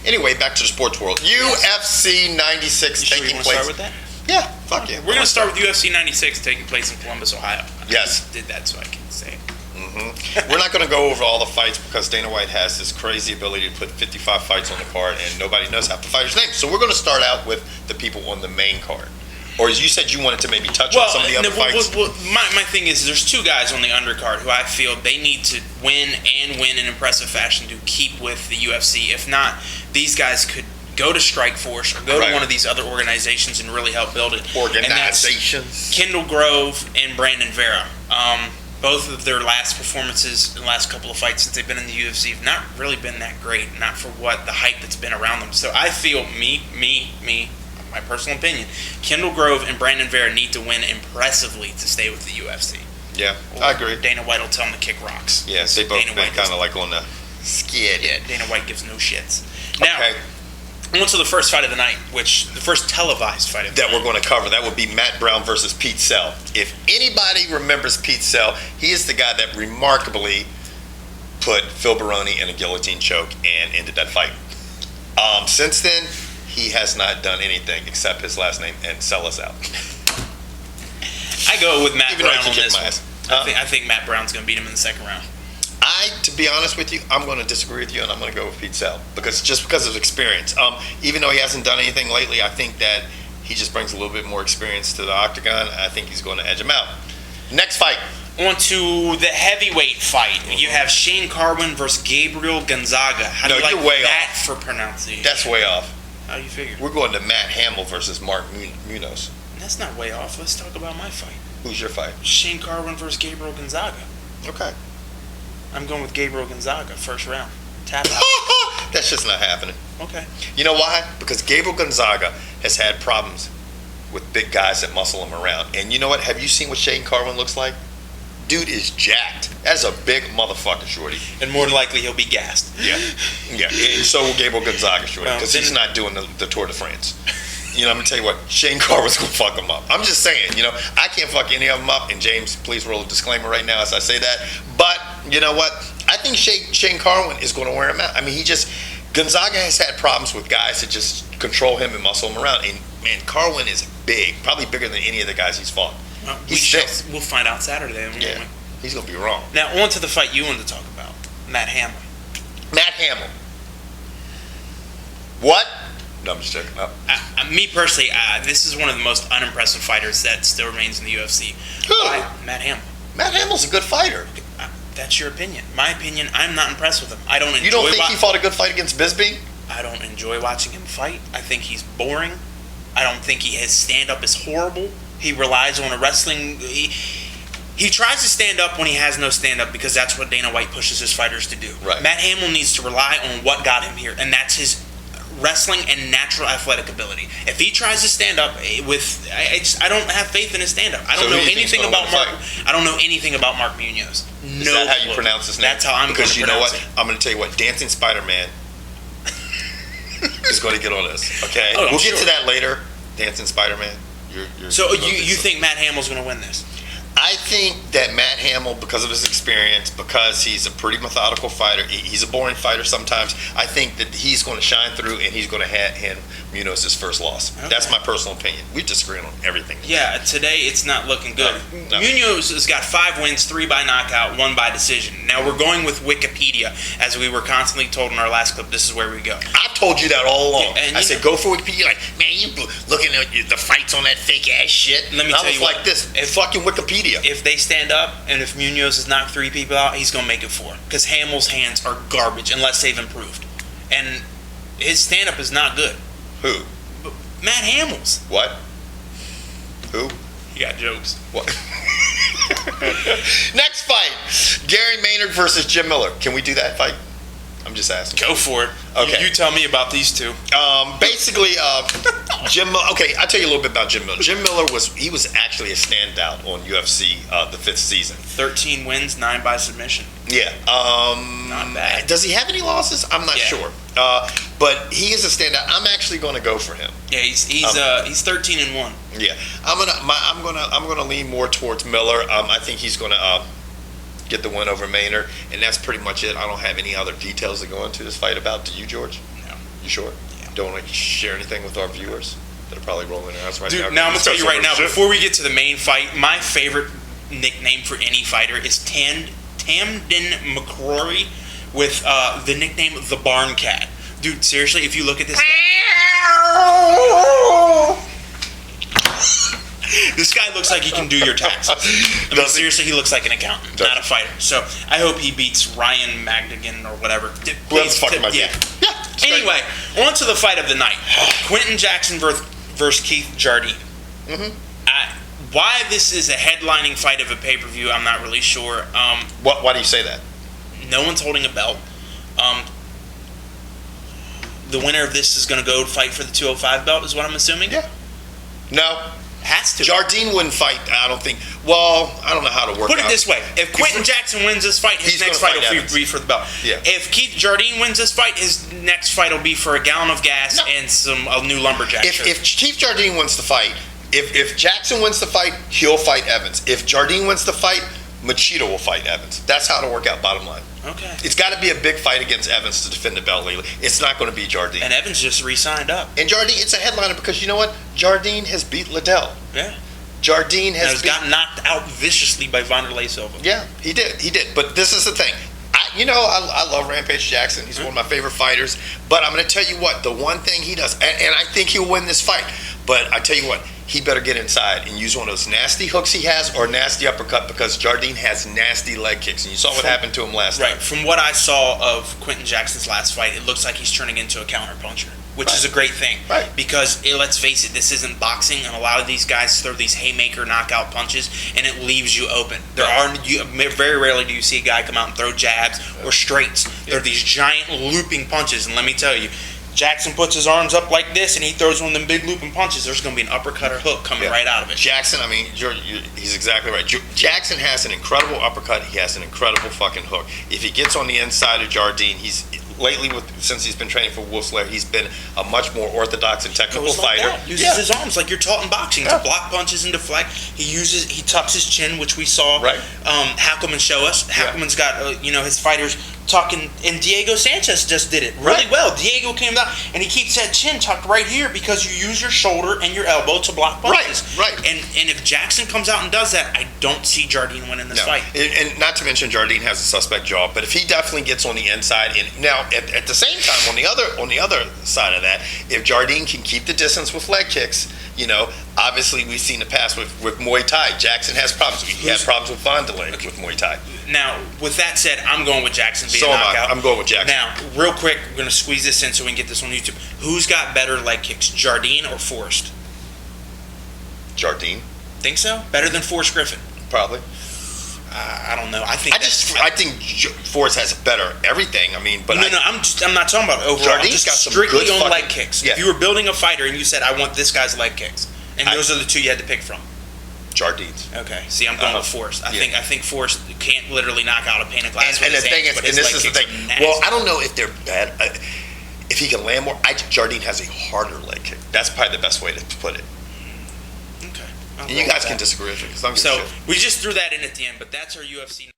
Anyway, back to the sports world. UFC 96 taking place. Start with that? Yeah, fuck yeah. We're going to start with UFC 96 taking place in Columbus, Ohio. Yes. I did that so I can say it. We're not going to go over all the fights because Dana White has this crazy ability to put 55 fights on the card and nobody knows half the fighters' names. So we're going to start out with the people on the main card. Or as you said, you wanted to maybe touch on some of the other fights. My thing is there's two guys on the undercard who I feel they need to win in impressive fashion to keep with the UFC. If not, these guys could go to Strikeforce or go to one of these other organizations and really help build it. Organizations. Kendall Grove and Brandon Vera. Both of their last performances in the last couple of fights since they've been in the UFC have not really been that great, not for what the hype that's been around them. So I feel my personal opinion, Kendall Grove and Brandon Vera need to win impressively to stay with the UFC. Yeah, I agree. Dana White will tell them to kick rocks. Yeah, they both been kind of like on the skid. Yeah, Dana White gives no shits. Now, on to the first fight of the night, the first televised fight of the night. That we're going to cover. That would be Matt Brown versus Pete Sell. If anybody remembers Pete Sell, he is the guy that remarkably put Phil Baroni in a guillotine choke and ended that fight. Since then, he has not done anything except his last name and sell us out. I go with Matt Brown on this one. I think Matt Brown's going to beat him in the second round. To be honest with you, I'm going to disagree with you, and I'm going to go with Pete Sell because of experience. Even though he hasn't done anything lately, I think that he just brings a little bit more experience to the octagon. I think he's going to edge him out. Next fight. On to the heavyweight fight. You have Shane Carwin versus Gabriel Gonzaga. How do you like that for pronunciation? That's way off. How do you figure? We're going to Matt Hamill versus Mark Munoz. That's not way off. Let's talk about my fight. Who's your fight? Shane Carwin versus Gabriel Gonzaga. Okay. I'm going with Gabriel Gonzaga, first round. Tap out. That's just not happening. Okay. You know why? Because Gabriel Gonzaga has had problems with big guys that muscle him around. And you know what? Have you seen what Shane Carwin looks like? Dude is jacked. That's a big motherfucker, shorty. And more than likely, he'll be gassed. Yeah. And so will Gabriel Gonzaga, shorty, because he's not doing the Tour de France. You know, I'm going to tell you what, Shane Carwin's going to fuck him up. I'm just saying, I can't fuck any of them up. And James, please roll a disclaimer right now as I say that. But, you know what? I think Shane Carwin is going to wear him out. I mean, Gonzaga has had problems with guys that just control him and muscle him around. And, man, Carwin is big, probably bigger than any of the guys he's fought. Well, we'll find out Saturday. Yeah, he's going to be wrong. Now, on to the fight you wanted to talk about. Matt Hamill. Matt Hamill. What? No, I'm just checking up. Me personally, this is one of the most unimpressive fighters that still remains in the UFC. Who? Matt Hamill. Matt Hamill's a good fighter. That's your opinion. My opinion, I'm not impressed with him. I don't enjoy. You don't think he fought a good fight against Bisbee? I don't enjoy watching him fight. I think he's boring. I don't think his stand-up is horrible. He relies on a wrestling... He tries to stand up when he has no stand-up because that's what Dana White pushes his fighters to do. Right. Matt Hamill needs to rely on what got him here, and that's his wrestling and natural athletic ability. If he tries to stand up with... I don't have faith in his stand-up. I don't know anything about Mark... I don't know anything about Mark Munoz. Is that how you pronounce his name? That's how I'm going to pronounce it. Because you know what? I'm going to tell you what. Dancing Spider-Man is going to get on this. Okay? Oh, we'll get to that later. Dancing Spider-Man. So you think Matt Hamill's going to win this? I think that Matt Hamill, because of his experience, because he's a pretty methodical fighter, he's a boring fighter sometimes, I think that he's going to shine through and he's going to hand Munoz his first loss. Okay. That's my personal opinion. We disagree on everything. Yeah, today it's not looking good. No. Munoz has got 5 wins, 3 by knockout, 1 by decision. Now we're going with Wikipedia, as we were constantly told in our last clip. This is where we go. I've told you that all along. Yeah, I said go for Wikipedia. Like, man, you looking at the fights on that fake ass shit. Let me tell you like this. It's fucking Wikipedia. If they stand up and if Munoz has knocked 3 people out, he's going to make it 4. Because Hamill's hands are garbage unless they've improved. And his stand-up is not good. Who? Matt Hamill's. What? Who? You got jokes. What? Next fight. Gary Maynard versus Jim Miller. Can we do that fight? I'm just asking. Go for it. Okay. You tell me about these two. Basically, Jim Miller. Okay, I'll tell you a little bit about Jim Miller. Jim Miller was actually a standout on UFC the 5th season. 13 wins, 9 by submission. Yeah. Not bad. Does he have any losses? I'm not sure. But he is a standout. I'm actually going to go for him. Yeah, he's 13-1. Yeah, I'm gonna lean more towards Miller. I think he's gonna get the win over Maynard, and that's pretty much it. I don't have any other details to go into this fight about. Do you, George? No. You sure? Yeah. Don't want to share anything with our viewers that are probably rolling their eyes right now. Dude, now I'm going to tell you right now, Shit. before we get to the main fight, my favorite nickname for any fighter is Tamden McCrory with the nickname The Barn Cat. Dude, seriously, if you look at this guy, this guy looks like he can do your taxes. I mean, seriously, he looks like an accountant, not a fighter. So I hope he beats Ryan Magdigan or whatever. Whoever's fucking my yeah. Yeah. Anyway, on to the fight of the night. Quinton Jackson versus Keith Jardine. Mm-hmm. Why this is a headlining fight of a pay-per-view, I'm not really sure. Why do you say that? No one's holding a belt. The winner of this is going to go fight for the 205 belt, is what I'm assuming? Yeah. No. Has to. Jardine wouldn't fight, I don't think. Well, I don't know how to work Put it out. this way. If Quinton Jackson wins this fight, his next fight will be for the belt. Yeah. If Keith Jardine wins this fight, his next fight will be for a gallon of gas and a new lumberjack shirt. If Keith Jardine wins the fight, if Jackson wins the fight, he'll fight Evans. If Jardine wins the fight, Machida will fight Evans. That's how it'll work out, bottom line. Okay. It's got to be a big fight against Evans to defend the belt lately. It's not going to be Jardine. And Evans just re-signed up. And Jardine, it's a headliner because you know what? Jardine has beat Liddell. Yeah. Jardine has gotten knocked out viciously by Wanderlei Silva. Yeah, he did. But this is the thing. I love Rampage Jackson. He's one of my favorite fighters. But I'm going to tell you what, the one thing he does, and I think he'll win this fight, but I tell you what, he better get inside and use one of those nasty hooks he has or nasty uppercut because Jardine has nasty leg kicks. And you saw what happened to him last time. Right. From what I saw of Quinton Jackson's last fight, it looks like he's turning into a counterpuncher, which is a great thing. Right. Because, let's face it, this isn't boxing, and a lot of these guys throw these haymaker knockout punches, and it leaves you open. Very rarely do you see a guy come out and throw jabs or straights. They're these giant looping punches, and let me tell you, Jackson puts his arms up like this, and he throws one of them big looping punches. There's going to be an uppercut or hook coming right out of it. Jackson, I mean, he's exactly right. Jackson has an incredible uppercut. He has an incredible fucking hook. If he gets on the inside of Jardine, since he's been training for Wolfslayer, he's been a much more orthodox and technical fighter. Uses his arms like you're taught in boxing to block punches and deflect. He tucks his chin, which we saw Hackelman show us. Hackelman's got his fighters talking, and Diego Sanchez just did it really well. Diego came down and he keeps that chin tucked right here because you use your shoulder and your elbow to block punches. Right. And if Jackson comes out and does that, I don't see Jardine winning this fight. And not to mention Jardine has a suspect jaw, but if he definitely gets on the inside, and now at the same time on the other side of that, if Jardine can keep the distance with leg kicks, obviously we've seen the past with Muay Thai. Jackson has problems. He had problems with Wanderlei with Muay Thai. Now, with that said, I'm going with Jackson being So am knockout. I'm going with Jackson. Now, real quick, we're going to squeeze this in so we can get this on YouTube. Who's got better leg kicks, Jardine or Forrest? Jardine. Think so? Better than Forrest Griffin? Probably. I don't know. I think Forrest has better everything. I mean, but I'm not talking about overall. Jardine's I'm just got some strictly good on leg kicks. Yeah. If you were building a fighter and you said, I want this guy's leg kicks, and those are the two you had to pick from. Jardine's. Okay. See, I'm going with Forrest. I think Forrest can't literally knock out a pane of glass. And the thing is, and this is the thing. Well, I don't know if they're bad. If he can land more, Jardine has a harder leg kick. That's probably the best way to put it. Okay. And you guys can disagree with me because I'm So we just threw that in at the end, but that's our UFC.